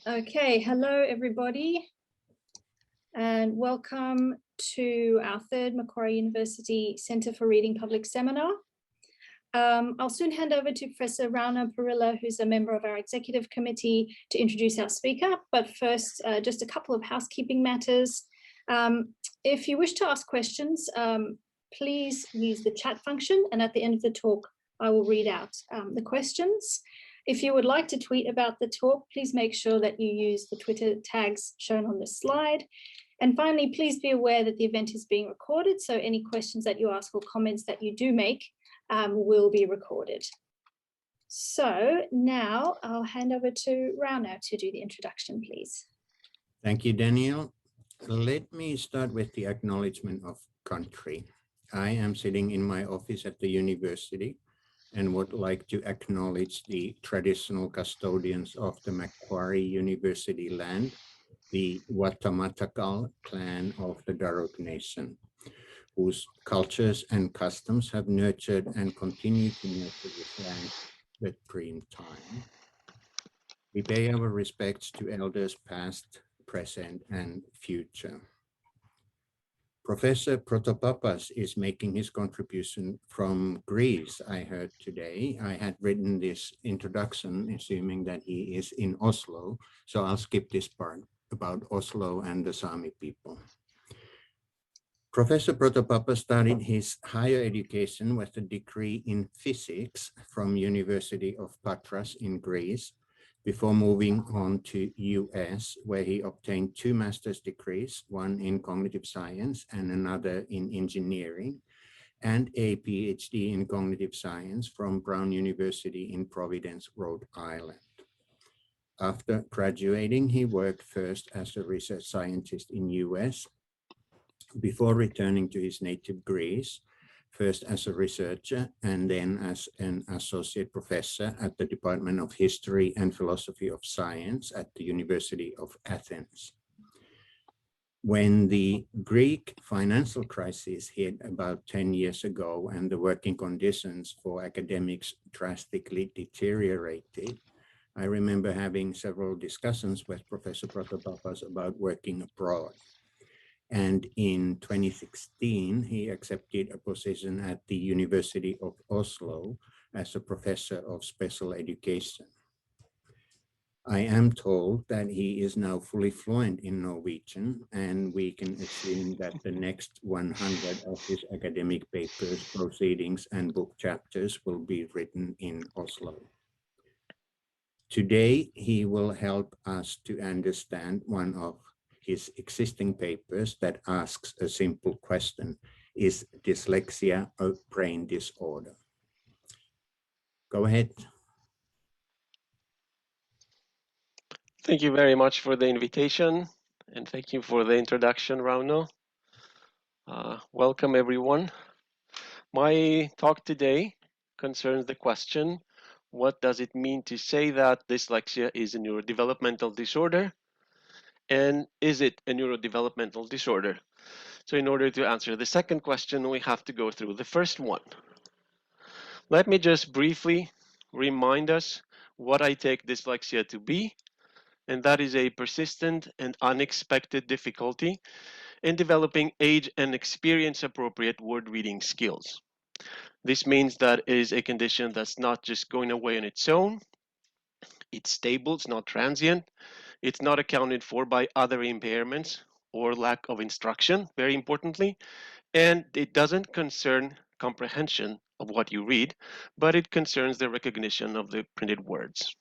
Okay, hello everybody, and welcome to our third Macquarie University Centre for Reading Public Seminar. I'll soon hand over to Professor Rana Parilla, who's a member of our executive committee, to introduce our speaker. But first, just a couple of housekeeping matters. If you wish to ask questions, please use the chat function, and at the end of the talk, I will read out the questions. If you would like to tweet about the talk, please make sure that you use the Twitter tags shown on this slide. And finally, please be aware that the event is being recorded, so any questions that you ask or comments that you do make will be recorded. So now I'll hand over to Rana to do the introduction, please. Thank you, Danielle. Let me start with the acknowledgement of country. I am sitting in my office at the university and would like to acknowledge the traditional custodians of the Macquarie University land, the Atypical clan of the Darug Nation, whose cultures and customs have nurtured and continue to nurture this land with dream time. We pay our respects to elders past, present, and future. Professor Protopapas is making his contribution from Greece, I heard today. I had written this introduction assuming that he is in Oslo, so I'll skip this part about Oslo and the Sami people. Professor Protopapas started his higher education with a degree in physics from University of Patras in Greece, before moving on to US, where he obtained 2 master's degrees, one in cognitive science and another in engineering, and a PhD in cognitive science from Brown University in Providence, Rhode Island. After graduating, he worked first as a research scientist in US, before returning to his native Greece, first as a researcher and then as an associate professor at the Department of History and Philosophy of Science at the University of Athens. When the Greek financial crisis hit about 10 years ago and the working conditions for academics drastically deteriorated, I remember having several discussions with Professor Protopapas about working abroad. And in 2016, he accepted a position at the University of Oslo as a professor of special education. I am told that he is now fully fluent in Norwegian, and we can assume that the next 100 of his academic papers, proceedings, and book chapters will be written in Oslo. Today, he will help us to understand one of his existing papers that asks a simple question: is dyslexia a brain disorder? Go ahead. Thank you very much for the invitation, and thank you for the introduction, Rauno. Welcome, everyone. My talk today concerns the question, what does it mean to say that dyslexia is a neurodevelopmental disorder? And is it a neurodevelopmental disorder? So in order to answer the second question, we have to go through the first one. Let me just briefly remind us what I take dyslexia to be, and that is a persistent and unexpected difficulty in developing age and experience appropriate word reading skills. This means that it is a condition that's not just going away on its own. It's stable, it's not transient. It's not accounted for by other impairments or lack of instruction, very importantly. And it doesn't concern comprehension of what you read, but it concerns the recognition of the printed words.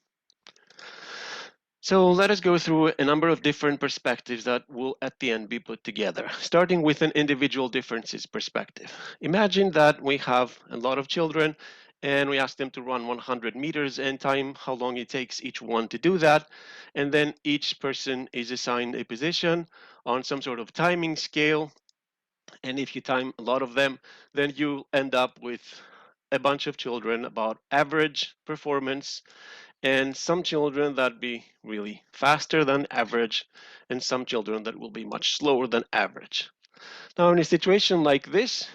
So let us go through a number of different perspectives that will at the end be put together, starting with an individual differences perspective. Imagine that we have a lot of children and we ask them to run 100 meters and time how long it takes each one to do that. And then each person is assigned a position on some sort of timing scale. And if you time a lot of them, then you end up with a bunch of children about average performance, and some children that be really faster than average, and some children that will be much slower than average. Now, in a situation like this,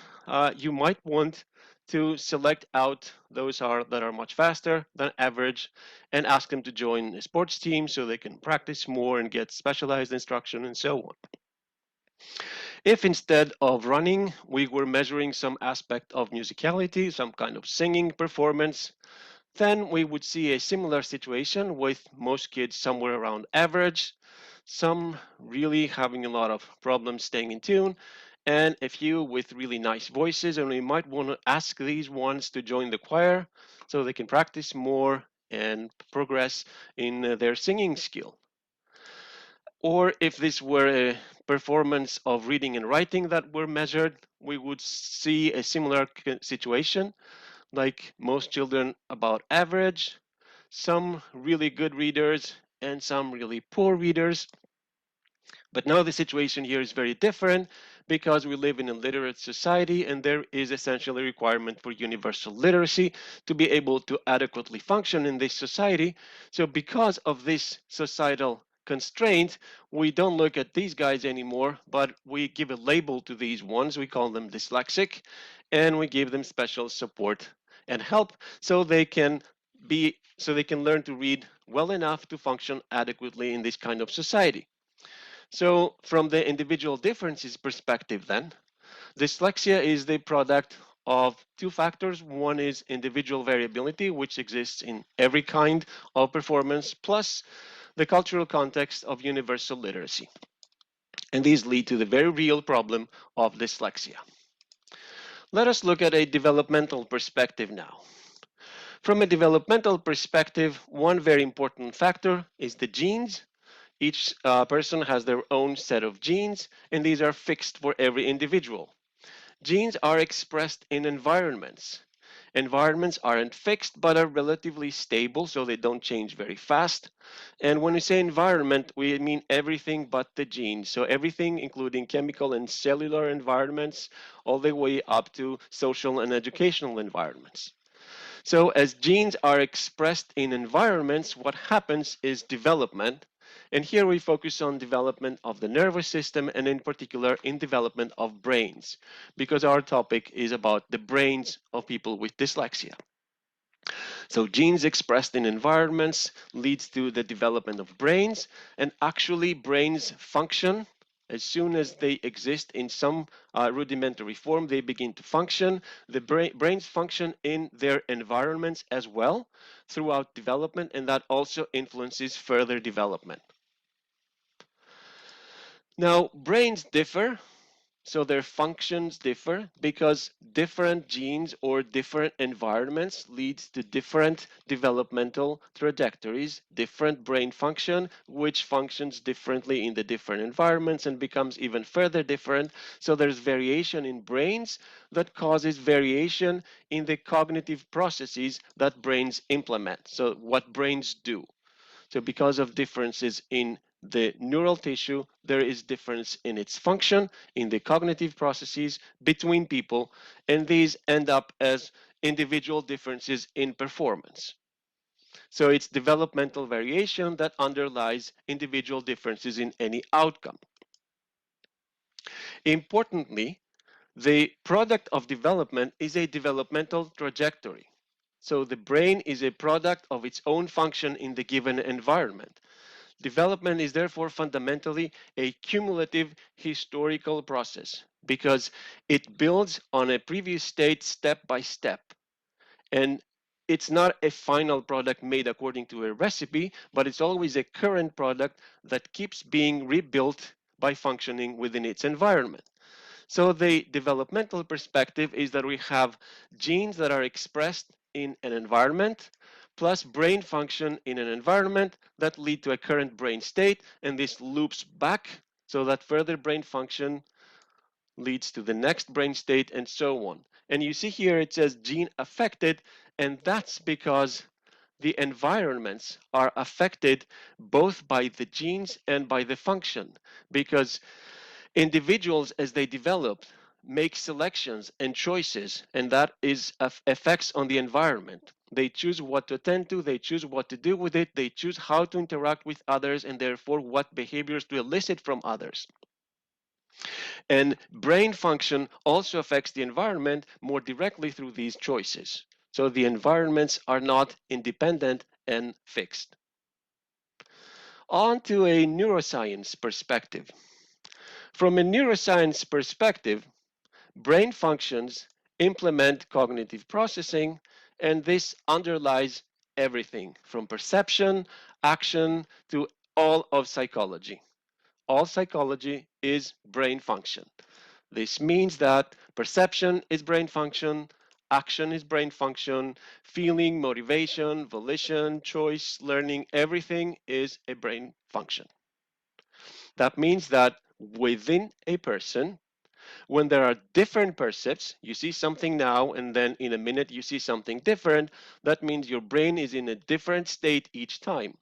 you might want to select out those that are much faster than average and ask them to join a sports team so they can practice more and get specialized instruction and so on. If instead of running, we were measuring some aspect of musicality, some kind of singing performance, then we would see a similar situation with most kids somewhere around average, some really having a lot of problems staying in tune, and a few with really nice voices, and we might want to ask these ones to join the choir so they can practice more and progress in their singing skill. Or if this were a performance of reading and writing that were measured, we would see a similar situation, like most children about average, some really good readers and some really poor readers. But now the situation here is very different because we live in a literate society and there is essentially a requirement for universal literacy to be able to adequately function in this society. So because of this societal constraint, we don't look at these guys anymore, but we give a label to these ones. We call them dyslexic, and we give them special support and help so they can learn to read well enough to function adequately in this kind of society. So from the individual differences perspective then, dyslexia is the product of two factors. One is individual variability, which exists in every kind of performance, plus the cultural context of universal literacy. And these lead to the very real problem of dyslexia. Let us look at a developmental perspective now. From a developmental perspective, one very important factor is the genes. Each person has their own set of genes, and these are fixed for every individual. Genes are expressed in environments. Environments aren't fixed, but are relatively stable, so they don't change very fast. And when we say environment, we mean everything but the genes. So everything, including chemical and cellular environments, all the way up to social and educational environments. So as genes are expressed in environments, what happens is development. And here we focus on development of the nervous system and in particular in development of brains, because our topic is about the brains of people with dyslexia. So genes expressed in environments leads to the development of brains, and actually brains function as soon as they exist in some rudimentary form. They begin to function. The brains function in their environments as well throughout development, and that also influences further development. Now, brains differ, so their functions differ because different genes or different environments leads to different developmental trajectories, different brain function, which functions differently in the different environments and becomes even further different. So there's variation in brains that causes variation in the cognitive processes that brains implement. So what brains do. So because of differences in the neural tissue, there is difference in its function, in the cognitive processes between people, and these end up as individual differences in performance. So it's developmental variation that underlies individual differences in any outcome. Importantly, the product of development is a developmental trajectory. So the brain is a product of its own function in the given environment. Development is therefore fundamentally a cumulative historical process because it builds on a previous state step by step. And it's not a final product made according to a recipe, but it's always a current product that keeps being rebuilt by functioning within its environment. So the developmental perspective is that we have genes that are expressed in an environment plus brain function in an environment that lead to a current brain state, and this loops back so that further brain function leads to the next brain state and so on. And you see here it says gene affected, and that's because the environments are affected both by the genes and by the function, because individuals, as they develop, make selections and choices, and that is effects on the environment. They choose what to attend to, they choose what to do with it, they choose how to interact with others, and therefore what behaviors to elicit from others. And brain function also affects the environment more directly through these choices. So the environments are not independent and fixed. On to a neuroscience perspective. From a neuroscience perspective, brain functions implement cognitive processing, and this underlies everything from perception, action, to all of psychology. All psychology is brain function. This means that perception is brain function, action is brain function, feeling, motivation, volition, choice, learning, everything is a brain function. That means that within a person, when there are different percepts, you see something now and then in a minute you see something different, that means your brain is in a different state each time.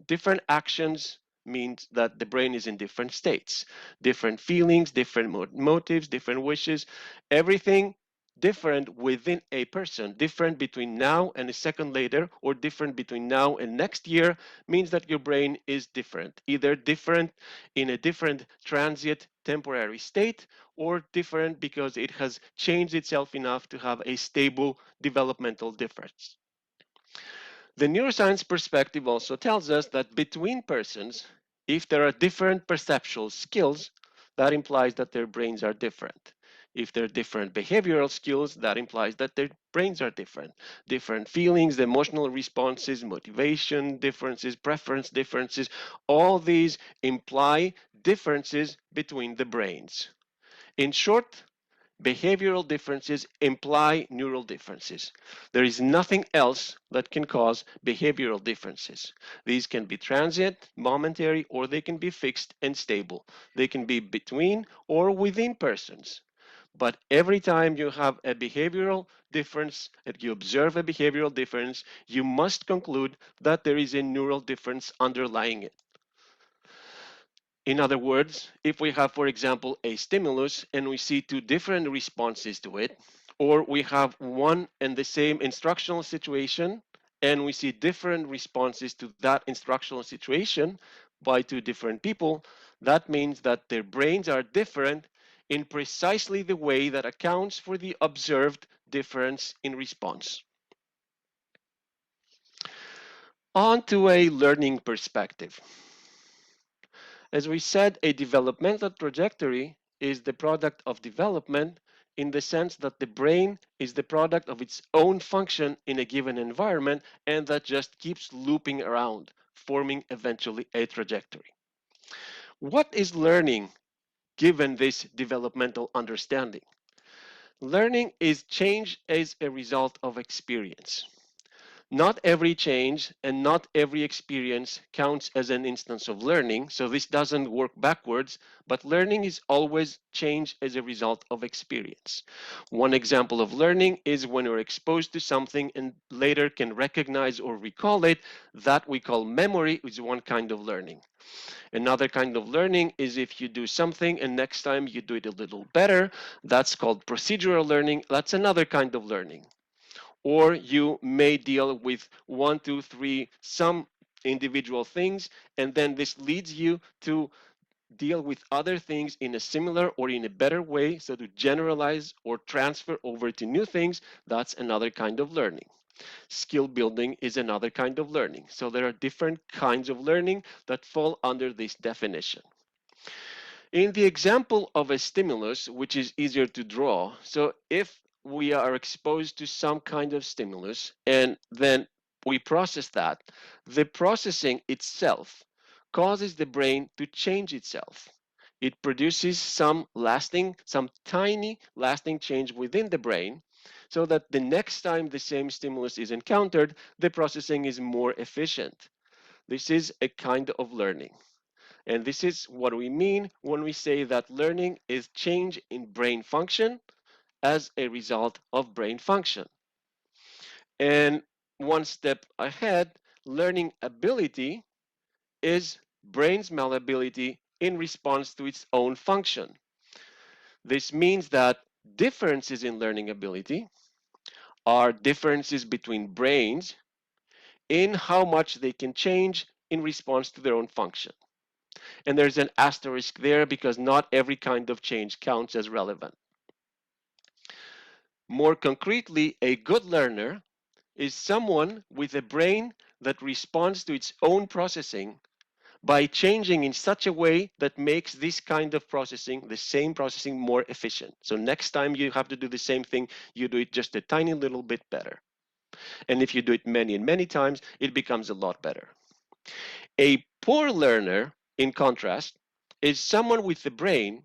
Different actions means that the brain is in different states, different feelings, different motives, different wishes, everything different within a person, different between now and a second later, or different between now and next year, means that your brain is different, either different in a different transient temporary state, or different because it has changed itself enough to have a stable developmental difference. The neuroscience perspective also tells us that between persons, if there are different perceptual skills, that implies that their brains are different. If there are different behavioral skills, that implies that their brains are different. Different feelings, emotional responses, motivation differences, preference differences, all these imply differences between the brains. In short, behavioral differences imply neural differences. There is nothing else that can cause behavioral differences. These can be transient, momentary, or they can be fixed and stable. They can be between or within persons. But every time you have a behavioral difference, and you observe a behavioral difference, you must conclude that there is a neural difference underlying it. In other words, if we have, for example, a stimulus and we see two different responses to it, or we have one and the same instructional situation and we see different responses to that instructional situation by two different people, that means that their brains are different in precisely the way that accounts for the observed difference in response. On to a learning perspective. As we said, a developmental trajectory is the product of development in the sense that the brain is the product of its own function in a given environment, and that just keeps looping around, forming eventually a trajectory. What is learning given this developmental understanding? Learning is change as a result of experience. Not every change and not every experience counts as an instance of learning, so this doesn't work backwards, but learning is always change as a result of experience. One example of learning is when you're exposed to something and later can recognize or recall it, that we call memory, is one kind of learning. Another kind of learning is if you do something and next time you do it a little better, that's called procedural learning, that's another kind of learning. Or you may deal with 1, 2, 3, some individual things, and then this leads you to deal with other things in a similar or in a better way, so to generalize or transfer over to new things, that's another kind of learning. Skill building is another kind of learning. So there are different kinds of learning that fall under this definition. In the example of a stimulus, which is easier to draw, so if we are exposed to some kind of stimulus and then we process that, the processing itself causes the brain to change itself. It produces some tiny lasting change within the brain, so that the next time the same stimulus is encountered, the processing is more efficient. This is a kind of learning. And this is what we mean when we say that learning is change in brain function as a result of brain function. And one step ahead, learning ability is brain's malleability in response to its own function. This means that differences in learning ability are differences between brains in how much they can change in response to their own function. and there's an asterisk there because not every kind of change counts as relevant. More concretely, a good learner is someone with a brain that responds to its own processing by changing in such a way that makes this kind of processing, the same processing, more efficient. So next time you have to do the same thing, you do it just a tiny little bit better. And if you do it many and many times, it becomes a lot better. A poor learner, in contrast, is someone with a brain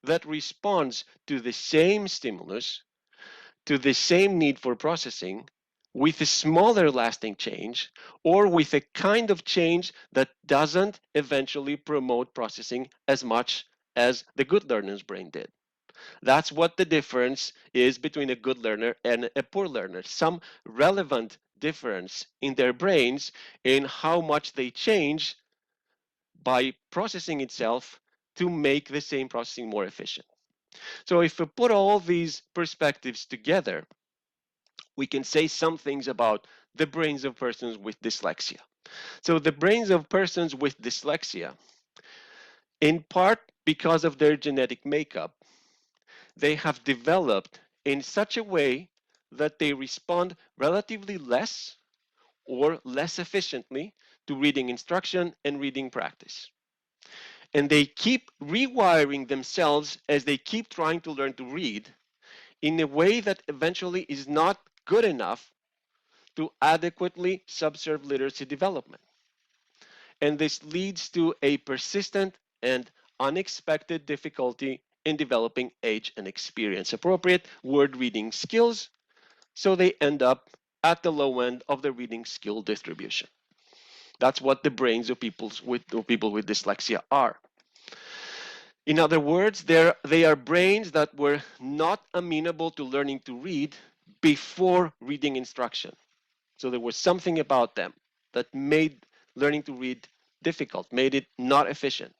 that responds to the same stimulus, to the same need for processing, with a smaller lasting change, or with a kind of change that doesn't eventually promote processing as much as the good learner's brain did. That's what the difference is between a good learner and a poor learner. Some relevant difference in their brains in how much they change by processing itself to make the same processing more efficient. So if we put all these perspectives together, we can say some things about the brains of persons with dyslexia. So the brains of persons with dyslexia, in part because of their genetic makeup, they have developed in such a way that they respond relatively less or less efficiently to reading instruction and reading practice. And they keep rewiring themselves as they keep trying to learn to read in a way that eventually is not good enough to adequately subserve literacy development. And this leads to a persistent and unexpected difficulty in developing age and experience appropriate word reading skills, so they end up at the low end of the reading skill distribution. That's what the brains of people with dyslexia are. In other words, they are brains that were not amenable to learning to read before reading instruction. So there was something about them that made learning to read difficult, made it not efficient.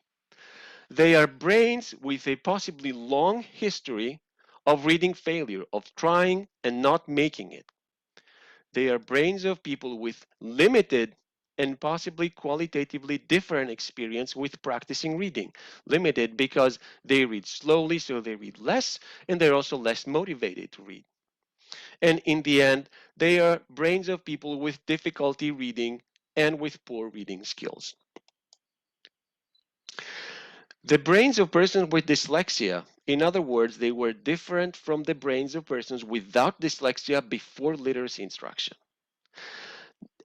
They are brains with a possibly long history of reading failure, of trying and not making it. They are brains of people with limited and possibly qualitatively different experience with practicing reading. Limited because they read slowly, so they read less, and they're also less motivated to read. And in the end, they are brains of people with difficulty reading and with poor reading skills. The brains of persons with dyslexia, in other words, they were different from the brains of persons without dyslexia before literacy instruction.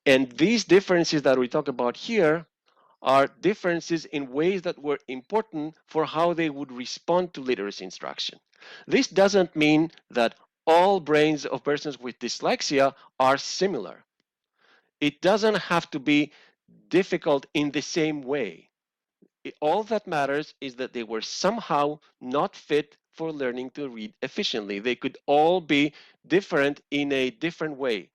And these differences that we talk about here are differences in ways that were important for how they would respond to literacy instruction. This doesn't mean that all brains of persons with dyslexia are similar. It doesn't have to be difficult in the same way. All that matters is that they were somehow not fit for learning to read efficiently. They could all be different in a different way.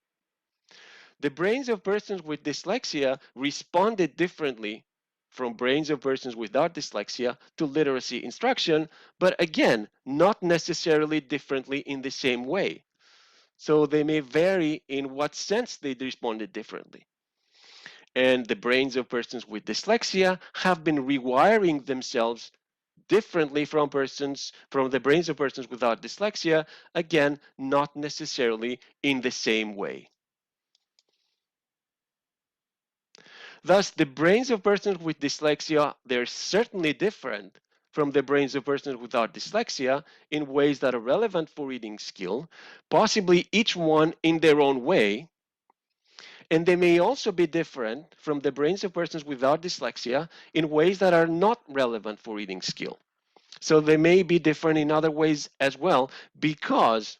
The brains of persons with dyslexia responded differently from brains of persons without dyslexia to literacy instruction, but again, not necessarily differently in the same way. So they may vary in what sense they responded differently. And the brains of persons with dyslexia have been rewiring themselves differently from the brains of persons without dyslexia, again, not necessarily in the same way. Thus, the brains of persons with dyslexia, they're certainly different from the brains of persons without dyslexia in ways that are relevant for reading skill, possibly each one in their own way. And they may also be different from the brains of persons without dyslexia in ways that are not relevant for reading skill. So they may be different in other ways as well, because,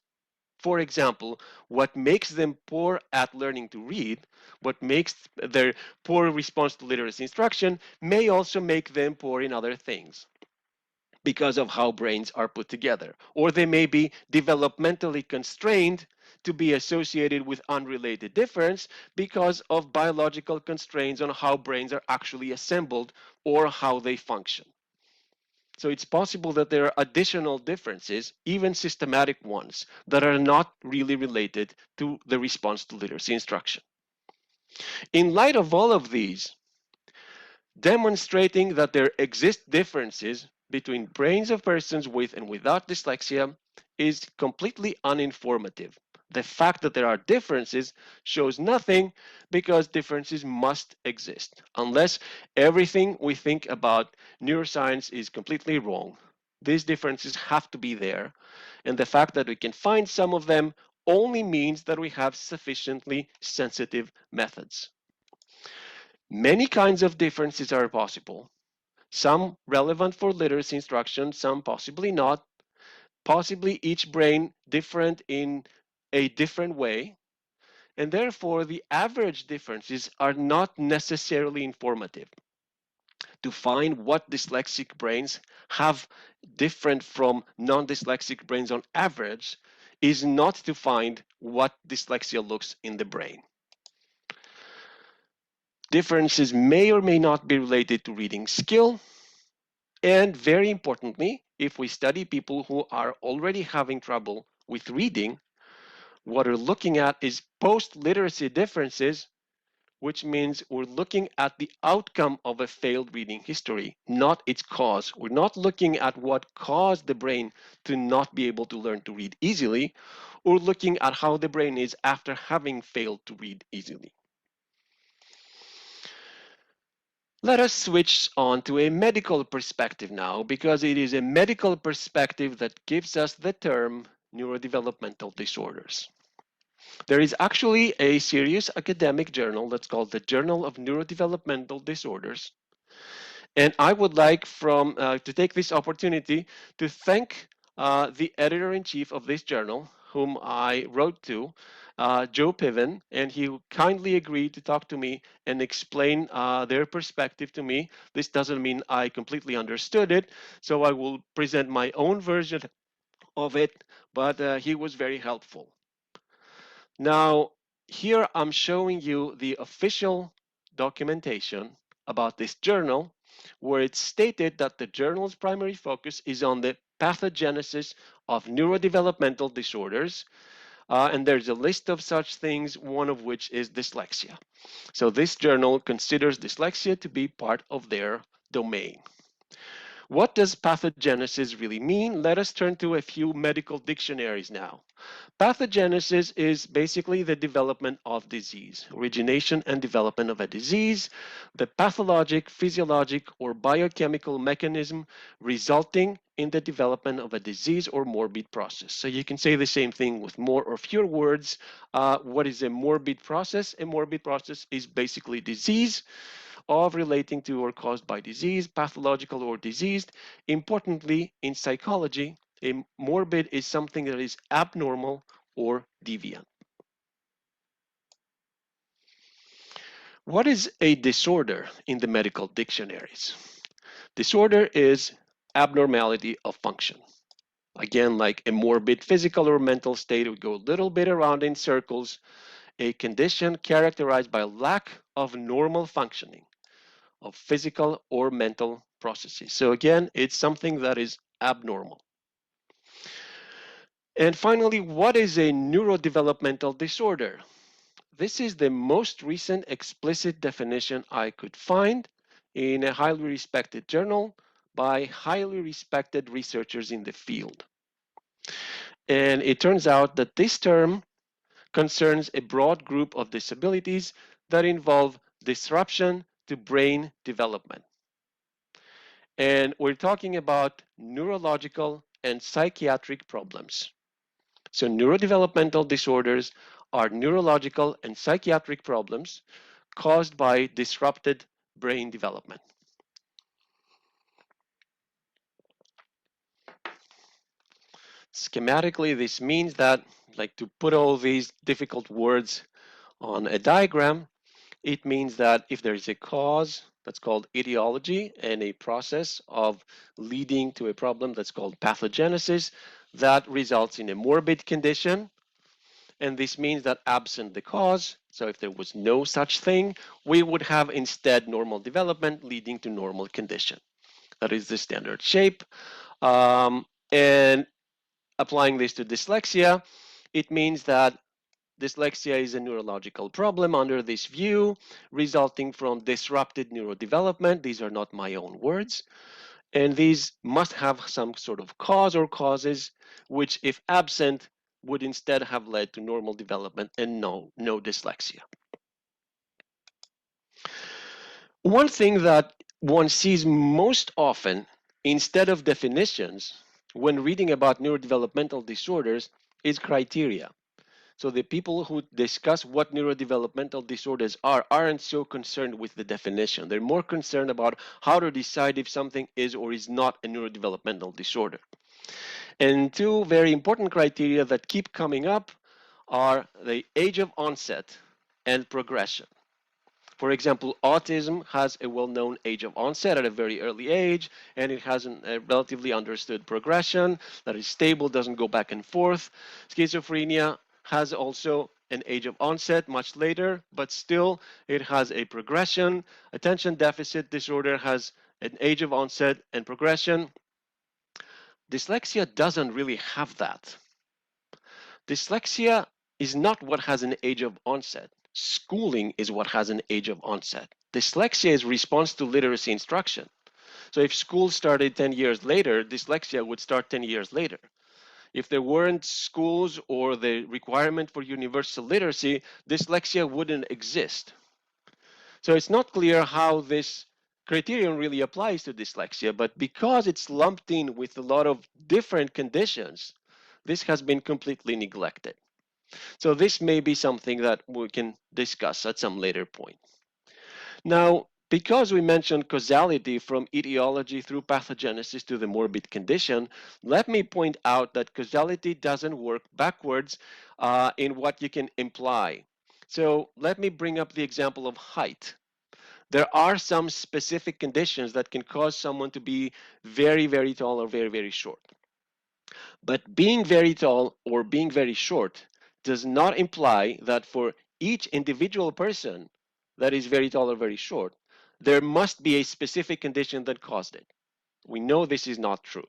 for example, what makes them poor at learning to read, what makes their poor response to literacy instruction, may also make them poor in other things because of how brains are put together. Or they may be developmentally constrained to be associated with unrelated difference because of biological constraints on how brains are actually assembled or how they function. So it's possible that there are additional differences, even systematic ones, that are not really related to the response to literacy instruction. In light of all of these, demonstrating that there exist differences between brains of persons with and without dyslexia is completely uninformative. The fact that there are differences shows nothing because differences must exist, unless everything we think about neuroscience is completely wrong. These differences have to be there, and the fact that we can find some of them only means that we have sufficiently sensitive methods. Many kinds of differences are possible, some relevant for literacy instruction, some possibly not, possibly each brain different in a different way, and therefore the average differences are not necessarily informative. To find what dyslexic brains have different from non-dyslexic brains on average is not to find what dyslexia looks in the brain. Differences may or may not be related to reading skill, and very importantly, if we study people who are already having trouble with reading, what we're looking at is post-literacy differences, which means we're looking at the outcome of a failed reading history, not its cause. We're not looking at what caused the brain to not be able to learn to read easily. We're looking at how the brain is after having failed to read easily. Let us switch on to a medical perspective now, because it is a medical perspective that gives us the term neurodevelopmental disorders. There is actually a serious academic journal that's called the Journal of Neurodevelopmental Disorders. And I would like to take this opportunity to thank the editor-in-chief of this journal, whom I wrote to, Joe Piven, and he kindly agreed to talk to me and explain their perspective to me. This doesn't mean I completely understood it, so I will present my own version of it, but he was very helpful. Now, here I'm showing you the official documentation about this journal, where it's stated that the journal's primary focus is on the pathogenesis of neurodevelopmental disorders, and there's a list of such things, one of which is dyslexia. So this journal considers dyslexia to be part of their domain. What does pathogenesis really mean? Let us turn to a few medical dictionaries now. Pathogenesis is basically the development of disease, origination and development of a disease, the pathologic, physiologic, or biochemical mechanism resulting in the development of a disease or morbid process. So you can say the same thing with more or fewer words. What is a morbid process? A morbid process is basically disease of relating to or caused by disease, pathological or diseased. Importantly, in psychology, a morbid is something that is abnormal or deviant. What is a disorder in the medical dictionaries? Disorder is abnormality of function. Again, like a morbid physical or mental state, would go a little bit around in circles, a condition characterized by lack of normal functioning of physical or mental processes. So again, it's something that is abnormal. And finally, what is a neurodevelopmental disorder? This is the most recent explicit definition I could find in a highly respected journal by highly respected researchers in the field. And it turns out that this term concerns a broad group of disabilities that involve disruption to brain development. And we're talking about neurological and psychiatric problems. So neurodevelopmental disorders are neurological and psychiatric problems caused by disrupted brain development. Schematically, this means that, like, to put all these difficult words on a diagram, it means that if there is a cause that's called etiology and a process of leading to a problem that's called pathogenesis, that results in a morbid condition. And this means that absent the cause, so if there was no such thing, we would have instead normal development leading to normal condition. That is the standard shape. And applying this to dyslexia, it means that dyslexia is a neurological problem under this view, resulting from disrupted neurodevelopment. These are not my own words. And these must have some sort of cause or causes, which, if absent, would instead have led to normal development and no dyslexia. One thing that one sees most often instead of definitions when reading about neurodevelopmental disorders is criteria. So the people who discuss what neurodevelopmental disorders aren't so concerned with the definition. They're more concerned about how to decide if something is or is not a neurodevelopmental disorder. And two very important criteria that keep coming up are the age of onset and progression. For example, autism has a well-known age of onset at a very early age, and it has a relatively understood progression that is stable, doesn't go back and forth. Schizophrenia has also an age of onset much later, but still it has a progression. Attention deficit disorder has an age of onset and progression. Dyslexia doesn't really have that. Dyslexia is not what has an age of onset. Schooling is what has an age of onset. Dyslexia is response to literacy instruction. So if school started 10 years later, dyslexia would start 10 years later. If there weren't schools or the requirement for universal literacy, dyslexia wouldn't exist. So it's not clear how this criterion really applies to dyslexia, but because it's lumped in with a lot of different conditions, this has been completely neglected. So this may be something that we can discuss at some later point. Now, because we mentioned causality from etiology through pathogenesis to the morbid condition, let me point out that causality doesn't work backwards in what you can imply. So let me bring up the example of height. There are some specific conditions that can cause someone to be very, very tall or very, very short. But being very tall or being very short does not imply that for each individual person that is very tall or very short, there must be a specific condition that caused it. We know this is not true.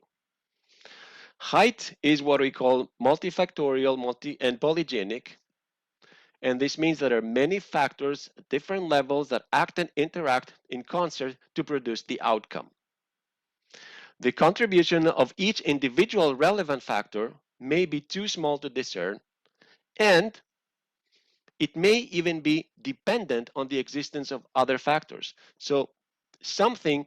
Height is what we call multifactorial, and polygenic. And this means that there are many factors at different levels that act and interact in concert to produce the outcome. The contribution of each individual relevant factor may be too small to discern, and it may even be dependent on the existence of other factors. So something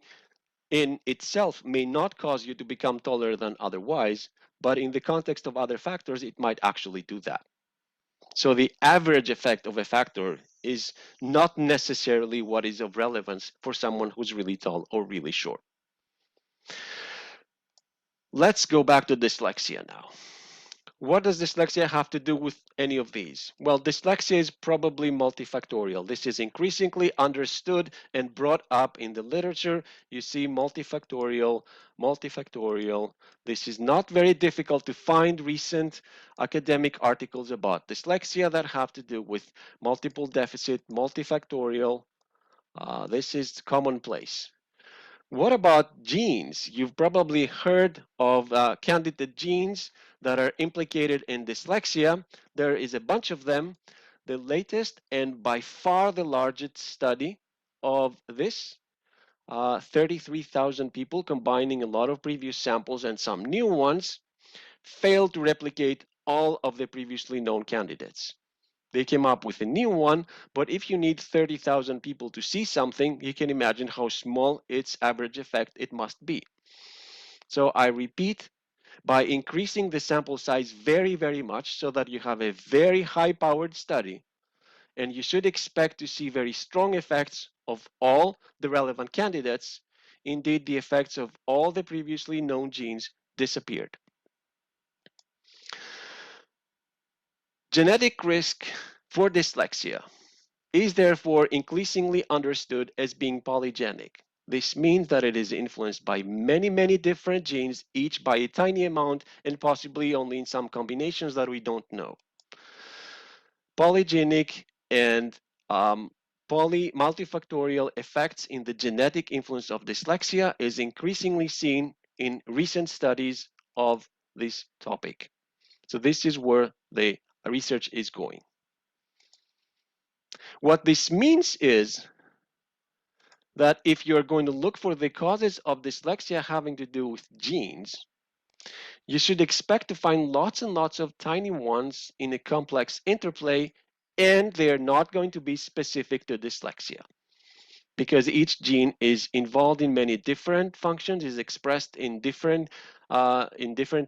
in itself may not cause you to become taller than otherwise, but in the context of other factors, it might actually do that. So the average effect of a factor is not necessarily what is of relevance for someone who's really tall or really short. Let's go back to dyslexia now. What does dyslexia have to do with any of these? Well, dyslexia is probably multifactorial. This is increasingly understood and brought up in the literature. You see multifactorial. This is not very difficult to find recent academic articles about dyslexia that have to do with multiple deficit, multifactorial. This is commonplace. What about genes? You've probably heard of candidate genes that are implicated in dyslexia. There is a bunch of them. The latest and by far the largest study of this, 33,000 people combining a lot of previous samples and some new ones, failed to replicate all of the previously known candidates. They came up with a new one, but if you need 30,000 people to see something, you can imagine how small its average effect it must be. So I repeat, by increasing the sample size very, very much so that you have a very high-powered study, and you should expect to see very strong effects of all the relevant candidates. Indeed, the effects of all the previously known genes disappeared. Genetic risk for dyslexia is therefore increasingly understood as being polygenic. This means that it is influenced by many, many different genes, each by a tiny amount and possibly only in some combinations that we don't know. Polygenic and multifactorial effects in the genetic influence of dyslexia is increasingly seen in recent studies of this topic. So this is where the research is going. What this means is that if you're going to look for the causes of dyslexia having to do with genes, you should expect to find lots and lots of tiny ones in a complex interplay, and they're not going to be specific to dyslexia, because each gene is involved in many different functions, is expressed in different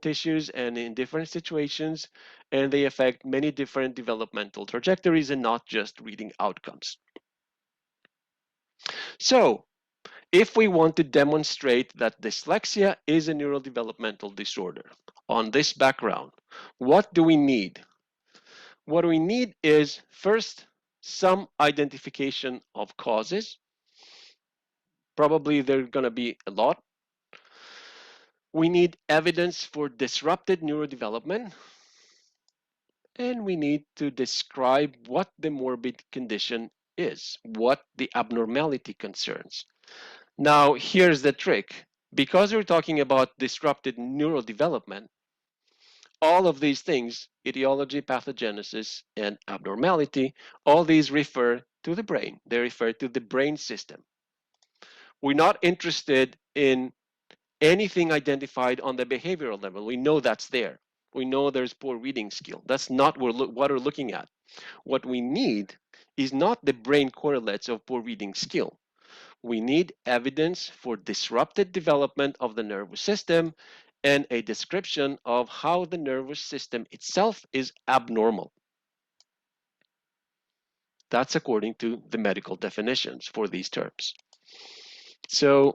tissues and in different situations, and they affect many different developmental trajectories and not just reading outcomes. So, if we want to demonstrate that dyslexia is a neurodevelopmental disorder on this background, what do we need? What we need is, first, some identification of causes. Probably there are going to be a lot. We need evidence for disrupted neurodevelopment. And we need to describe what the morbid condition is, what the abnormality concerns. Now, here's the trick. Because we're talking about disrupted neurodevelopment, all of these things, etiology, pathogenesis, and abnormality, all these refer to the brain. They refer to the brain system. We're not interested in anything identified on the behavioral level. We know that's there. We know there's poor reading skill. That's not what we're looking at. What we need is not the brain correlates of poor reading skill. We need evidence for disrupted development of the nervous system and a description of how the nervous system itself is abnormal. That's according to the medical definitions for these terms. So,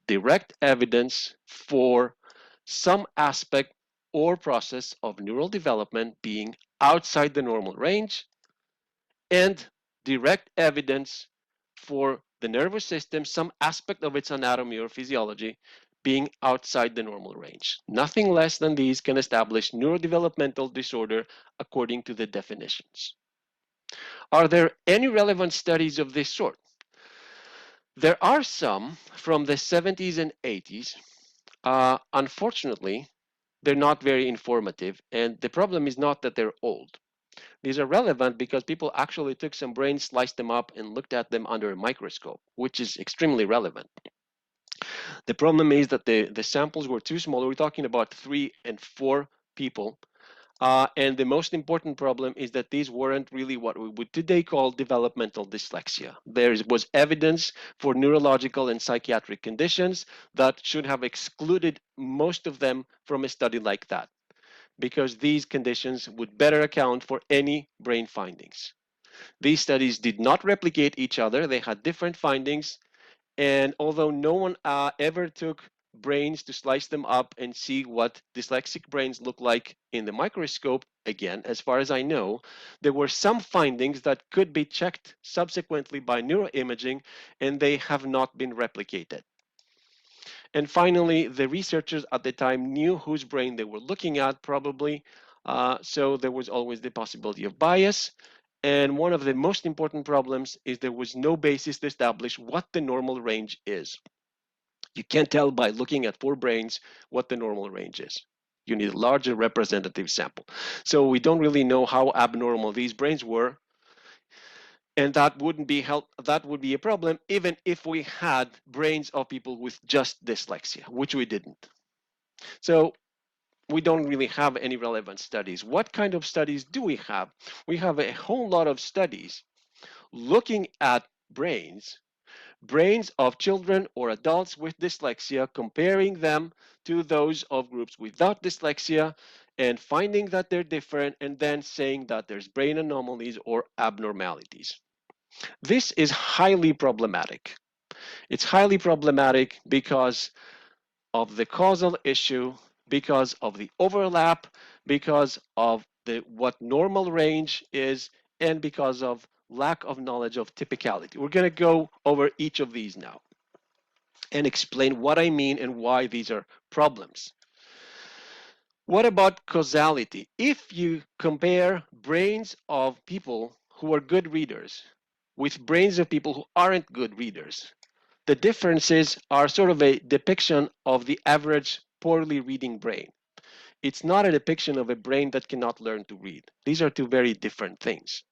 direct evidence for some aspect or process of neural development being outside the normal range, and direct evidence for the nervous system, some aspect of its anatomy or physiology, being outside the normal range. Nothing less than these can establish neurodevelopmental disorder according to the definitions. Are there any relevant studies of this sort? There are some from the 70s and 80s. Unfortunately, they're not very informative, and the problem is not that they're old. These are relevant because people actually took some brains, sliced them up, and looked at them under a microscope, which is extremely relevant. The problem is that the samples were too small. We're talking about 3 and 4 people. And the most important problem is that these weren't really what we would today call developmental dyslexia. There was evidence for neurological and psychiatric conditions that should have excluded most of them from a study like that, because these conditions would better account for any brain findings. These studies did not replicate each other. They had different findings. And although no one ever took brains to slice them up and see what dyslexic brains look like in the microscope, again, as far as I know, there were some findings that could be checked subsequently by neuroimaging, and they have not been replicated. And finally, the researchers at the time knew whose brain they were looking at, probably, so there was always the possibility of bias. And one of the most important problems is there was no basis to establish what the normal range is. You can't tell by looking at 4 brains what the normal range is. You need a larger representative sample. So we don't really know how abnormal these brains were. And that would be a problem even if we had brains of people with just dyslexia, which we didn't. So we don't really have any relevant studies. What kind of studies do we have? We have a whole lot of studies looking at brains of children or adults with dyslexia, comparing them to those of groups without dyslexia, and finding that they're different, and then saying that there's brain anomalies or abnormalities. This is highly problematic. It's highly problematic because of the causal issue, because of the overlap, because of what normal range is, and because of lack of knowledge of typicality. We're going to go over each of these now and explain what I mean and why these are problems. What about causality? If you compare brains of people who are good readers with brains of people who aren't good readers, the differences are sort of a depiction of the average poorly reading brain. It's not a depiction of a brain that cannot learn to read. These are two very different things.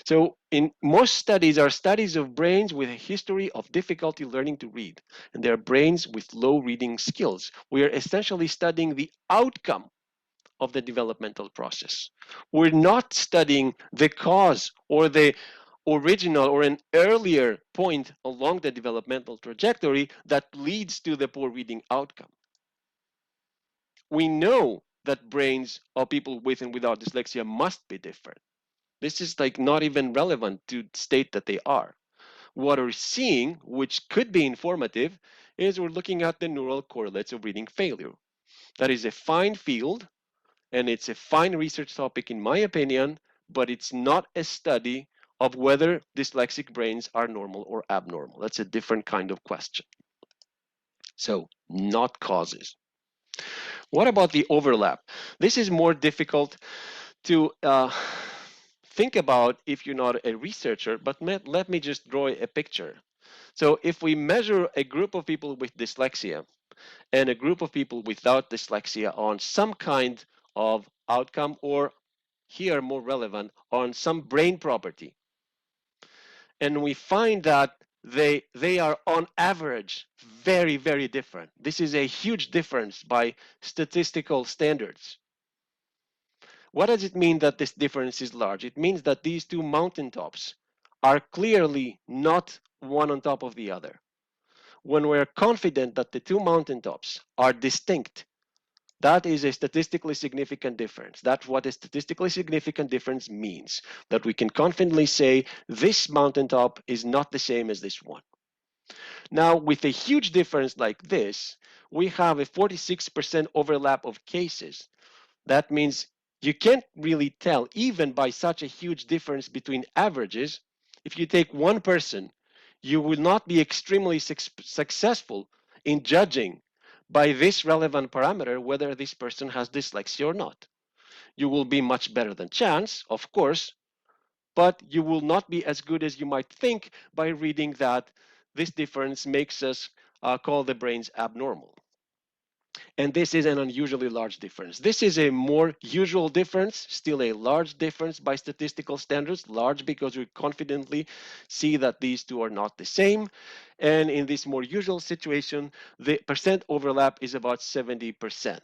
So in most studies are studies of brains with a history of difficulty learning to read, and they are brains with low reading skills. We are essentially studying the outcome of the developmental process. We're not studying the cause or the original or an earlier point along the developmental trajectory that leads to the poor reading outcome. We know that brains of people with and without dyslexia must be different. This is like not even relevant to state that they are. What we're seeing, which could be informative, is we're looking at the neural correlates of reading failure. That is a fine field, and it's a fine research topic in my opinion, but it's not a study of whether dyslexic brains are normal or abnormal. That's a different kind of question. So, not causes. What about the overlap? This is more difficult to think about if you're not a researcher, but let me just draw a picture. So if we measure a group of people with dyslexia and a group of people without dyslexia on some kind of outcome, or here more relevant, on some brain property, and we find that they are on average very, very different. This is a huge difference by statistical standards. What does it mean that this difference is large? It means that these two mountaintops are clearly not one on top of the other. When we're confident that the two mountaintops are distinct, that is a statistically significant difference. That's what a statistically significant difference means, that we can confidently say this mountaintop is not the same as this one. Now, with a huge difference like this, we have a 46% overlap of cases. That means you can't really tell, even by such a huge difference between averages. If you take one person, you will not be extremely successful in judging by this relevant parameter whether this person has dyslexia or not. You will be much better than chance, of course, but you will not be as good as you might think by reading that this difference makes us call the brains abnormal. And this is an unusually large difference. This is a more usual difference, still a large difference by statistical standards, large because we confidently see that these two are not the same. And in this more usual situation, the percent overlap is about 70%.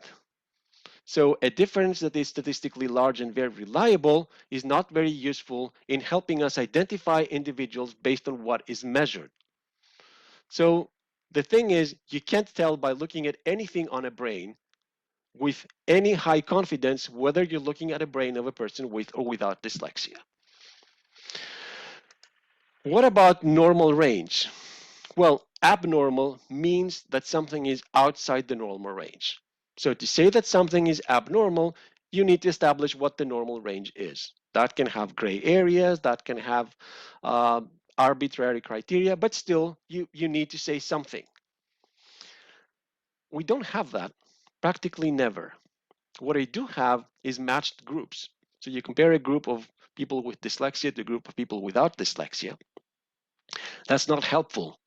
So a difference that is statistically large and very reliable is not very useful in helping us identify individuals based on what is measured. So the thing is, you can't tell by looking at anything on a brain with any high confidence whether you're looking at a brain of a person with or without dyslexia. What about normal range? Well, abnormal means that something is outside the normal range. So to say that something is abnormal, you need to establish what the normal range is. That can have gray areas, that can have arbitrary criteria, but still you need to say something. We don't have that, practically never. What I do have is matched groups. So you compare a group of people with dyslexia to a group of people without dyslexia. That's not helpful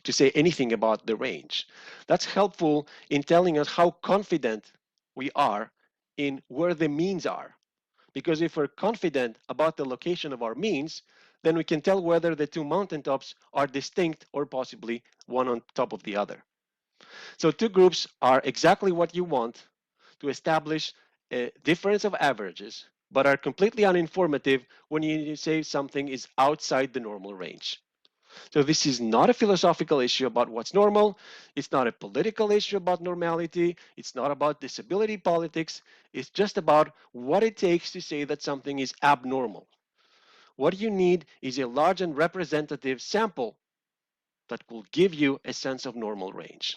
to say anything about the range. That's helpful in telling us how confident we are in where the means are. Because if we're confident about the location of our means, then we can tell whether the two mountaintops are distinct or possibly one on top of the other. So two groups are exactly what you want to establish a difference of averages, but are completely uninformative when you say something is outside the normal range. So this is not a philosophical issue about what's normal. It's not a political issue about normality. It's not about disability politics. It's just about what it takes to say that something is abnormal. What you need is a large and representative sample that will give you a sense of normal range.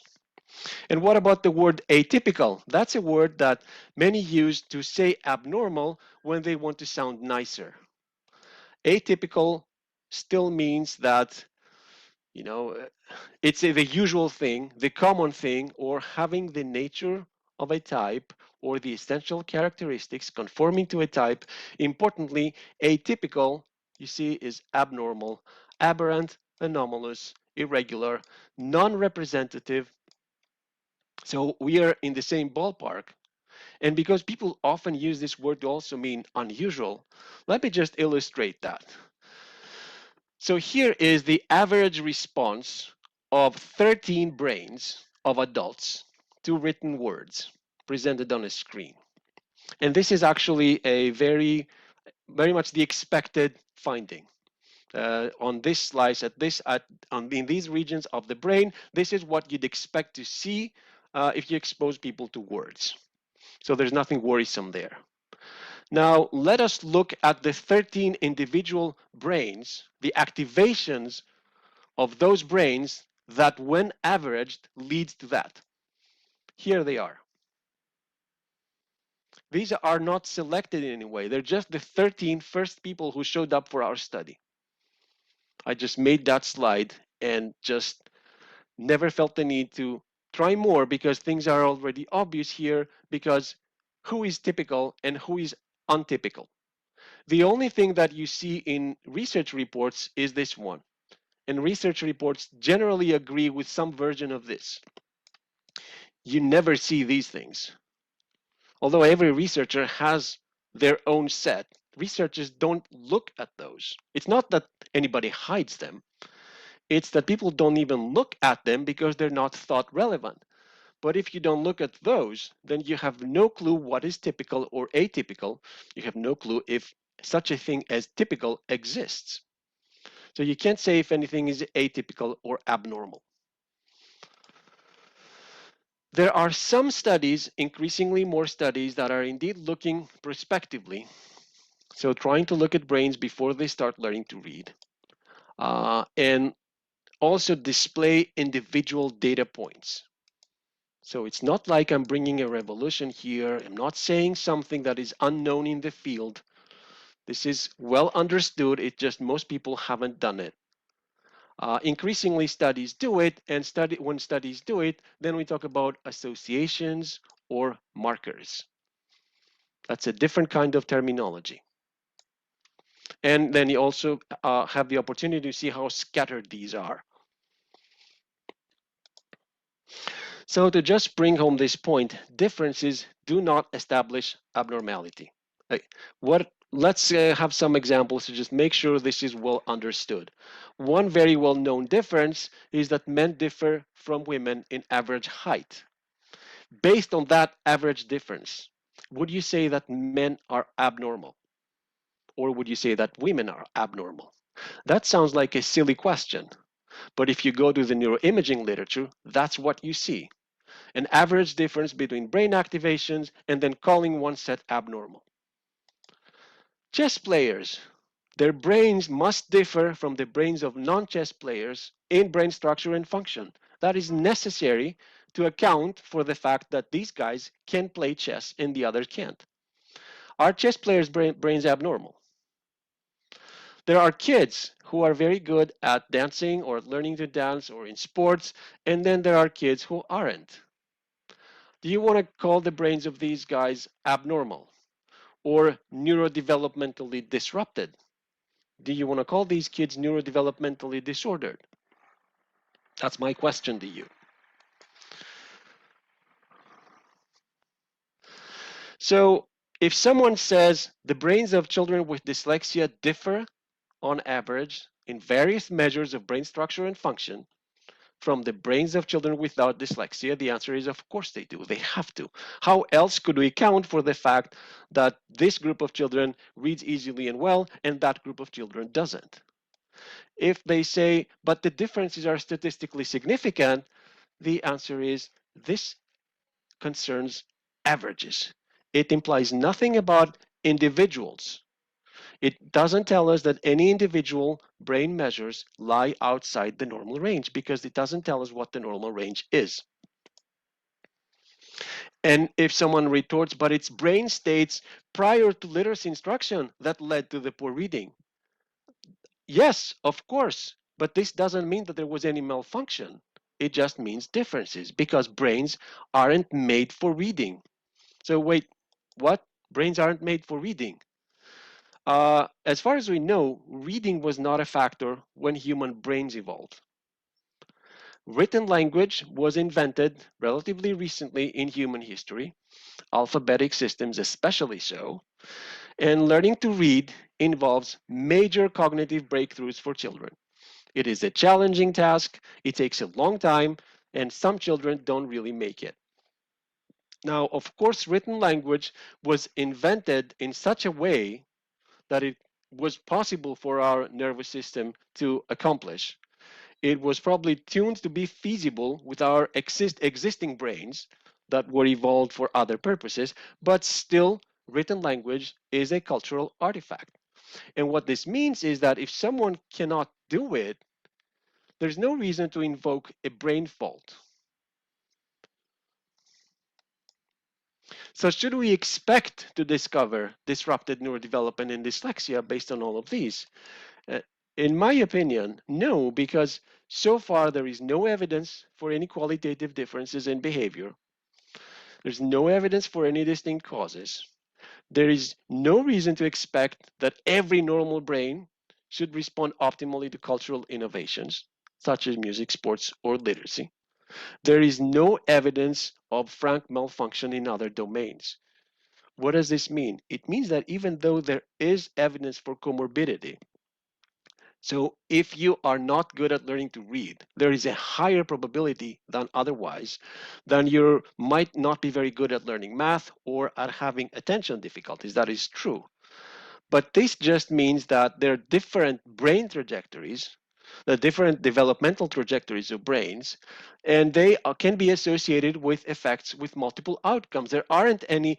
And what about the word atypical? That's a word that many use to say abnormal when they want to sound nicer. Atypical still means that, you know, it's the usual thing, the common thing, or having the nature of a type or the essential characteristics conforming to a type. Importantly, atypical, you see, is abnormal, aberrant, anomalous, irregular, non-representative. So we are in the same ballpark. And because people often use this word to also mean unusual, let me just illustrate that. So here is the average response of 13 brains of adults to written words presented on a screen. And this is actually a very much the expected finding. On this slice, in these regions of the brain, this is what you'd expect to see if you expose people to words. So there's nothing worrisome there. Now, let us look at the 13 individual brains, the activations of those brains that, when averaged, leads to that. Here they are. These are not selected in any way. They're just the 13 first people who showed up for our study. I just made that slide and just never felt the need to try more because things are already obvious here, because who is typical and who is untypical. The only thing that you see in research reports is this one. And research reports generally agree with some version of this. You never see these things. Although every researcher has their own set, researchers don't look at those. It's not that anybody hides them. It's that people don't even look at them because they're not thought relevant. But if you don't look at those, then you have no clue what is typical or atypical. You have no clue if such a thing as typical exists. So you can't say if anything is atypical or abnormal. There are some studies, increasingly more studies, that are indeed looking prospectively. So trying to look at brains before they start learning to read. And also display individual data points. So it's not like I'm bringing a revolution here. I'm not saying something that is unknown in the field. This is well understood. It's just most people haven't done it. Increasingly, studies do it, and when studies do it, then we talk about associations or markers. That's a different kind of terminology. And then you also have the opportunity to see how scattered these are. So to just bring home this point, differences do not establish abnormality. Let's have some examples to just make sure this is well understood. One very well-known difference is that men differ from women in average height. Based on that average difference, would you say that men are abnormal? Or would you say that women are abnormal? That sounds like a silly question, but if you go to the neuroimaging literature, that's what you see. An average difference between brain activations and then calling one set abnormal. Chess players, their brains must differ from the brains of non-chess players in brain structure and function. That is necessary to account for the fact that these guys can play chess and the other can't. Are chess players' brains abnormal? There are kids who are very good at dancing or learning to dance or in sports, and then there are kids who aren't. Do you want to call the brains of these guys abnormal or neurodevelopmentally disrupted? Do you want to call these kids neurodevelopmentally disordered? That's my question to you. So if someone says the brains of children with dyslexia differ on average in various measures of brain structure and function from the brains of children without dyslexia, the answer is of course they do. They have to. How else could we account for the fact that this group of children reads easily and well and that group of children doesn't? If they say, but the differences are statistically significant, the answer is this concerns averages. It implies nothing about individuals. It doesn't tell us that any individual brain measures lie outside the normal range because it doesn't tell us what the normal range is. And if someone retorts, but it's brain states prior to literacy instruction that led to the poor reading. Yes, of course, but this doesn't mean that there was any malfunction. It just means differences because brains aren't made for reading. So wait, what? Brains aren't made for reading. As far as we know, reading was not a factor when human brains evolved. Written language was invented relatively recently in human history, alphabetic systems especially so, and learning to read involves major cognitive breakthroughs for children. It is a challenging task, it takes a long time, and some children don't really make it. Now, of course, written language was invented in such a way that it was possible for our nervous system to accomplish. It was probably tuned to be feasible with our existing brains that were evolved for other purposes, but still, written language is a cultural artifact. And what this means is that if someone cannot do it, there's no reason to invoke a brain fault. So should we expect to discover disrupted neurodevelopment and dyslexia based on all of these? In my opinion, no, because so far there is no evidence for any qualitative differences in behavior. There's no evidence for any distinct causes. There is no reason to expect that every normal brain should respond optimally to cultural innovations, such as music, sports, or literacy. There is no evidence of frank malfunction in other domains. What does this mean? It means that even though there is evidence for comorbidity, so if you are not good at learning to read, there is a higher probability than otherwise that you might not be very good at learning math or at having attention difficulties. That is true. But this just means that there are different brain trajectories, the different developmental trajectories of brains, and they can be associated with effects with multiple outcomes. There aren't any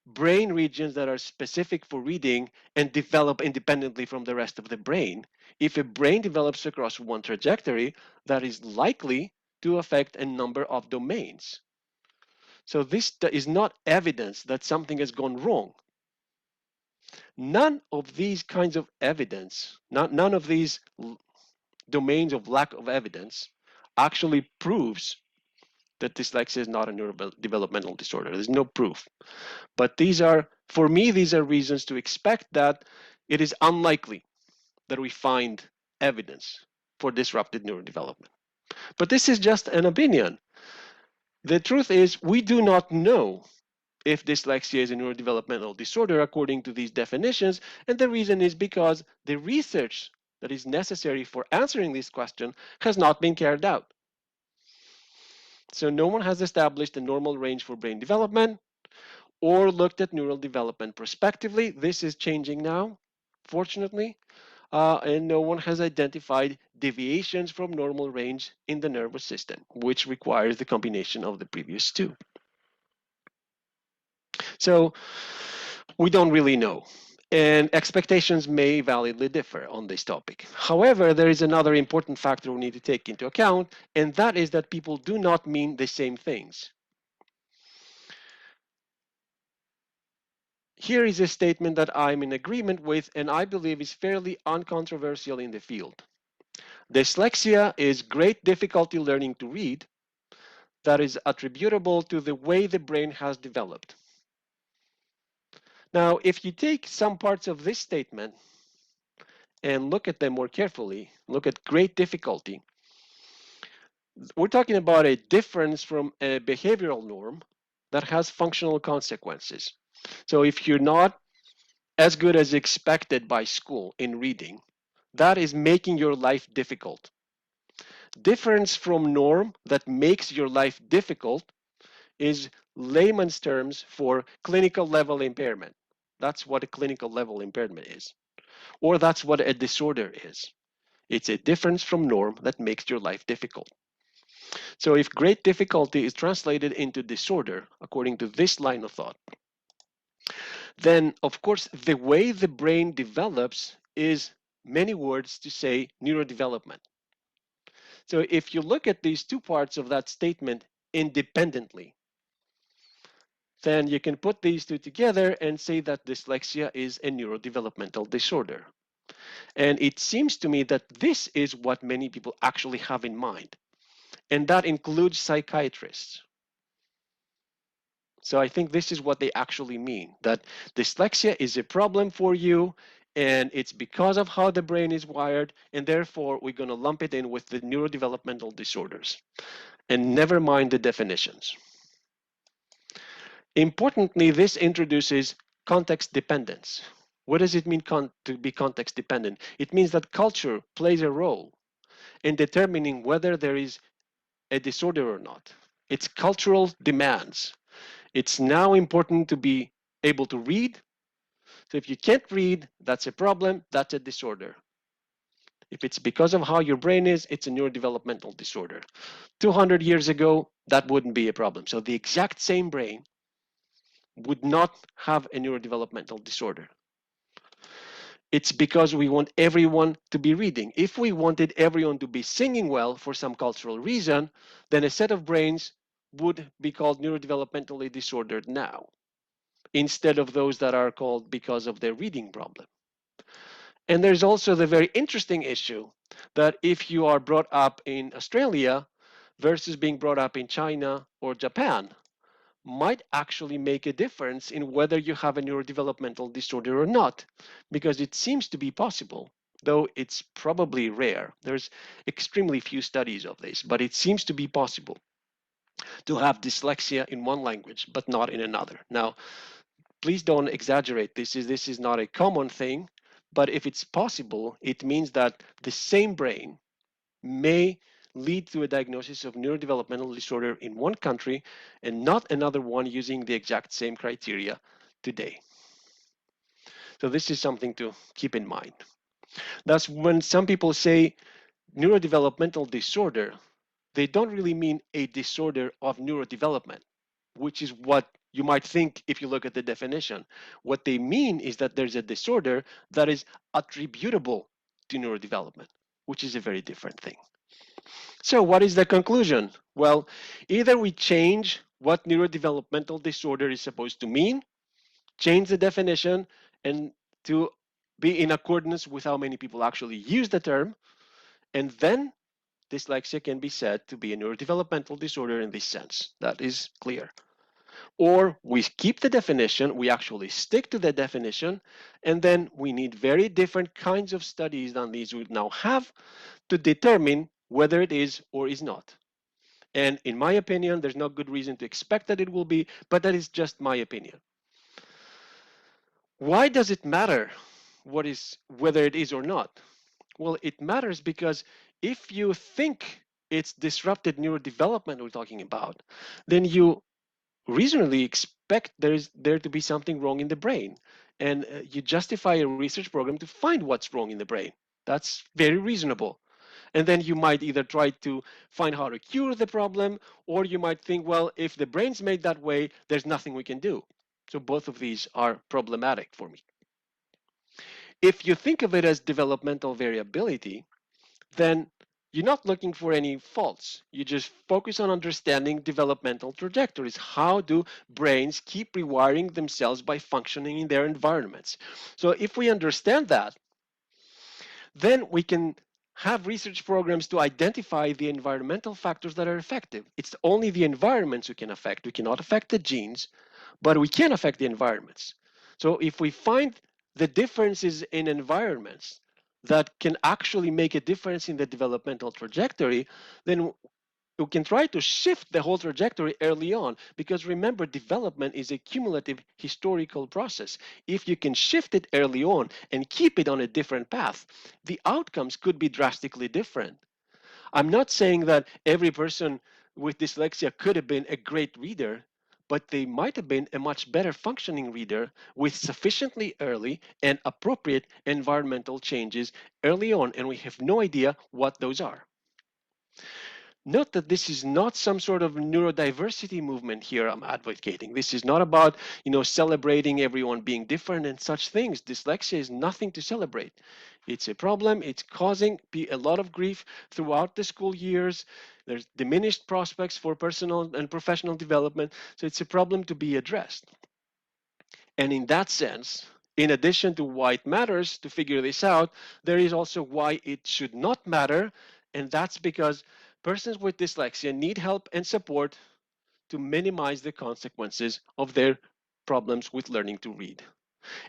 brain regions that are specific for reading and develop independently from the rest of the brain. If a brain develops across one trajectory, that is likely to affect a number of domains. So this is not evidence that something has gone wrong. None of these kinds of evidence, none of these domains of lack of evidence actually proves that dyslexia is not a neurodevelopmental disorder. There's no proof. But these are, for me, these are reasons to expect that it is unlikely that we find evidence for disrupted neurodevelopment. But this is just an opinion. The truth is, we do not know if dyslexia is a neurodevelopmental disorder according to these definitions, and the reason is because the research that is necessary for answering this question has not been carried out. So no one has established a normal range for brain development or looked at neural development prospectively. This is changing now, fortunately, and no one has identified deviations from normal range in the nervous system, which requires the combination of the previous two. So we don't really know, and expectations may validly differ on this topic. However, there is another important factor we need to take into account, and that is that people do not mean the same things. Here is a statement that I'm in agreement with and I believe is fairly uncontroversial in the field. Dyslexia is great difficulty learning to read that is attributable to the way the brain has developed. Now, if you take some parts of this statement and look at them more carefully, look at great difficulty, we're talking about a difference from a behavioral norm that has functional consequences. So if you're not as good as expected by school in reading, that is making your life difficult. Difference from norm that makes your life difficult is layman's terms for clinical level impairment. That's what a clinical level impairment is. Or that's what a disorder is. It's a difference from norm that makes your life difficult. So if great difficulty is translated into disorder, according to this line of thought, then of course the way the brain develops is many words to say neurodevelopment. So if you look at these two parts of that statement independently, then you can put these two together and say that dyslexia is a neurodevelopmental disorder. And it seems to me that this is what many people actually have in mind. And that includes psychiatrists. So I think this is what they actually mean, that dyslexia is a problem for you and it's because of how the brain is wired, and therefore we're going to lump it in with the neurodevelopmental disorders, and never mind the definitions. Importantly, this introduces context dependence. What does it mean to be context dependent? It means that culture plays a role in determining whether there is a disorder or not. It's cultural demands. It's now important to be able to read. So if you can't read, that's a problem, that's a disorder. If it's because of how your brain is, it's a neurodevelopmental disorder. 200 years ago, that wouldn't be a problem. So the exact same brain would not have a neurodevelopmental disorder. It's because we want everyone to be reading. If we wanted everyone to be singing well for some cultural reason, then a set of brains would be called neurodevelopmentally disordered now, instead of those that are called because of their reading problem. And there's also the very interesting issue that if you are brought up in Australia versus being brought up in China or Japan, might actually make a difference in whether you have a neurodevelopmental disorder or not, because it seems to be possible, though it's probably rare. There's extremely few studies of this, but it seems to be possible to have dyslexia in one language, but not in another. Now, please don't exaggerate. This is not a common thing, but if it's possible, it means that the same brain may lead to a diagnosis of neurodevelopmental disorder in one country and not another one using the exact same criteria today. So this is something to keep in mind. Thus, when some people say neurodevelopmental disorder, they don't really mean a disorder of neurodevelopment, which is what you might think if you look at the definition. What they mean is that there's a disorder that is attributable to neurodevelopment, which is a very different thing. So what is the conclusion? Well, either we change what neurodevelopmental disorder is supposed to mean, change the definition, and to be in accordance with how many people actually use the term, and then dyslexia can be said to be a neurodevelopmental disorder in this sense. That is clear. Or we keep the definition, we actually stick to the definition, and then we need very different kinds of studies than these we now have to determine whether it is or is not. And in my opinion, there's no good reason to expect that it will be, but that is just my opinion. Why does it matter whether it is or not? Well, it matters because if you think it's disrupted neurodevelopment we're talking about, then you reasonably expect there to be something wrong in the brain. And you justify a research program to find what's wrong in the brain. That's very reasonable. And then you might either try to find how to cure the problem, or you might think, well, if the brain's made that way, there's nothing we can do. So both of these are problematic for me. If you think of it as developmental variability, then you're not looking for any faults. You just focus on understanding developmental trajectories. How do brains keep rewiring themselves by functioning in their environments? So if we understand that, then we can have research programs to identify the environmental factors that are effective. It's only the environments we can affect. We cannot affect the genes, but we can affect the environments. So if we find the differences in environments that can actually make a difference in the developmental trajectory, then we can try to shift the whole trajectory early on, because remember, development is a cumulative historical process. If you can shift it early on and keep it on a different path, the outcomes could be drastically different. I'm not saying that every person with dyslexia could have been a great reader, but they might have been a much better functioning reader with sufficiently early and appropriate environmental changes early on, and we have no idea what those are. Note that this is not some sort of neurodiversity movement here I'm advocating. This is not about, celebrating everyone being different and such things. Dyslexia is nothing to celebrate. It's a problem. It's causing a lot of grief throughout the school years. There's diminished prospects for personal and professional development. So it's a problem to be addressed. And in that sense, in addition to why it matters to figure this out, there is also why it should not matter. And that's because persons with dyslexia need help and support to minimize the consequences of their problems with learning to read.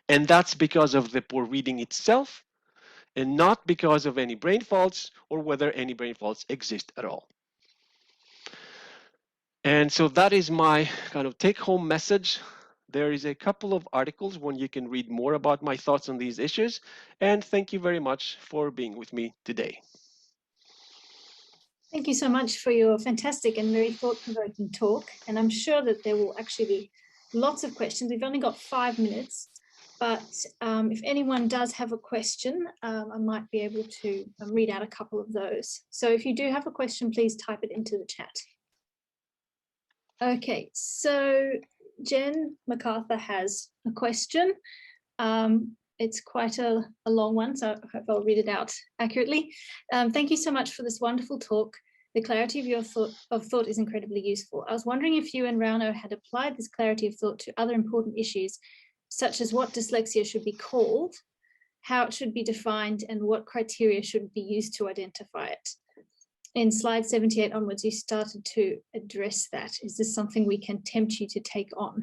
And that's because of the poor reading itself, and not because of any brain faults or whether any brain faults exist at all. And so that is my kind of take-home message. There is a couple of articles when you can read more about my thoughts on these issues. And thank you very much for being with me today. Thank you so much for your fantastic and very thought-provoking talk. And I'm sure that there will actually be lots of questions. We've only got 5 minutes, but if anyone does have a question, I might be able to read out a couple of those. So if you do have a question, please type it into the chat. Okay, so Jen MacArthur has a question. It's quite a long one, so I hope I'll read it out accurately. Thank you so much for this wonderful talk. The clarity of your thought is incredibly useful. I was wondering if you and Rauno had applied this clarity of thought to other important issues, such as what dyslexia should be called, how it should be defined, and what criteria should be used to identify it. In slide 78 onwards, you started to address that. Is this something we can tempt you to take on?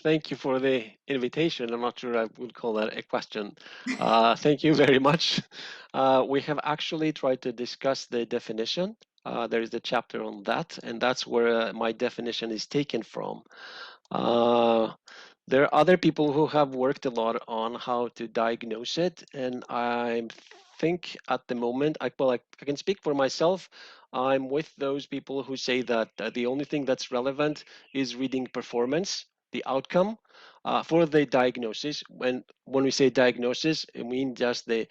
Thank you for the invitation. I'm not sure I would call that a question. Thank you very much. We have actually tried to discuss the definition. There is a chapter on that, and that's where my definition is taken from. There are other people who have worked a lot on how to diagnose it, and I think at the moment, I can speak for myself. I'm with those people who say that the only thing that's relevant is reading performance, the outcome for the diagnosis. When we say diagnosis, it means just the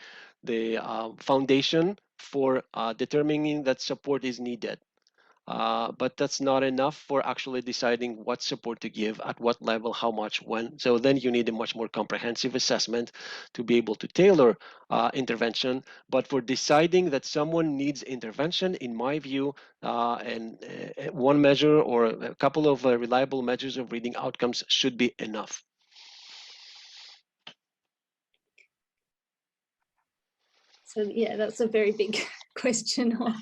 foundation for determining that support is needed. But that's not enough for actually deciding what support to give, at what level, how much, when. So then you need a much more comprehensive assessment to be able to tailor intervention. But for deciding that someone needs intervention, in my view, one measure or a couple of reliable measures of reading outcomes should be enough. So yeah, that's a very big question or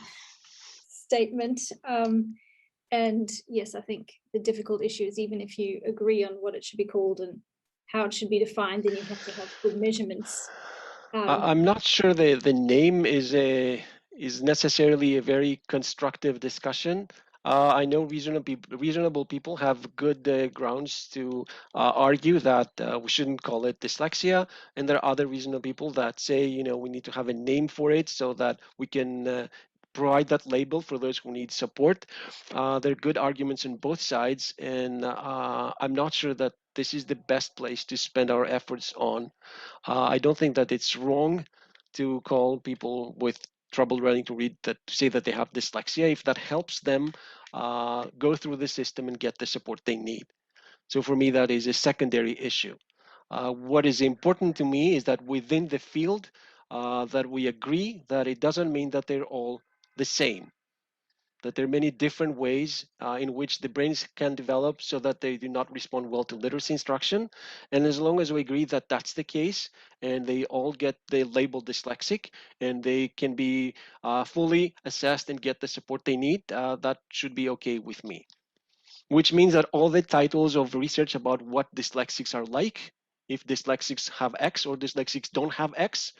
statement. And yes, I think the difficult issue is even if you agree on what it should be called and how it should be defined, then you have to have good measurements. I'm not sure the name is necessarily a very constructive discussion. I know reasonable people have good grounds to argue that we shouldn't call it dyslexia, and there are other reasonable people that say, you know, we need to have a name for it so that we can provide that label for those who need support. There are good arguments on both sides, and I'm not sure that this is the best place to spend our efforts on. I don't think that it's wrong to call people with trouble learning to read that, to say that they have dyslexia, if that helps them go through the system and get the support they need. So for me, that is a secondary issue. What is important to me is that within the field, that we agree that it doesn't mean that they're all the same, that there are many different ways in which the brains can develop so that they do not respond well to literacy instruction. And as long as we agree that that's the case, and they all get the label dyslexic, and they can be fully assessed and get the support they need, that should be okay with me. Which means that all the titles of research about what dyslexics are like, if dyslexics have X or dyslexics don't have X,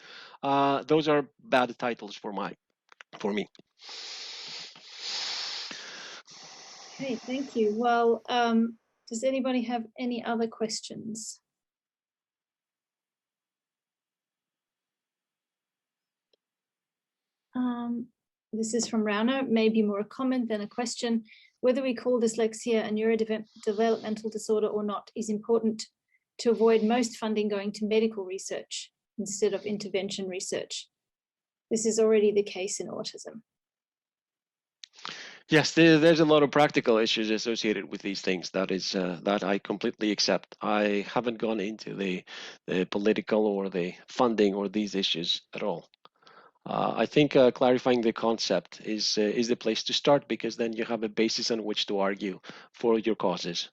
those are bad titles for me. Okay, thank you. Well, does anybody have any other questions? This is from Rauno, maybe more a comment than a question. Whether we call dyslexia a neurodevelopmental disorder or not is important to avoid most funding going to medical research instead of intervention research. This is already the case in autism. Yes, there's a lot of practical issues associated with these things. That is that I completely accept. I haven't gone into the political or the funding or these issues at all. I think clarifying the concept is the place to start, because then you have a basis on which to argue for your causes.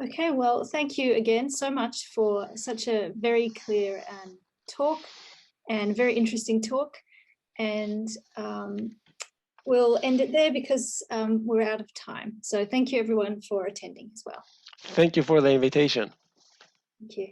Okay, well, thank you again so much for such a very clear talk and very interesting talk. And we'll end it there because we're out of time. So thank you everyone for attending as well. Thank you for the invitation. Thank you.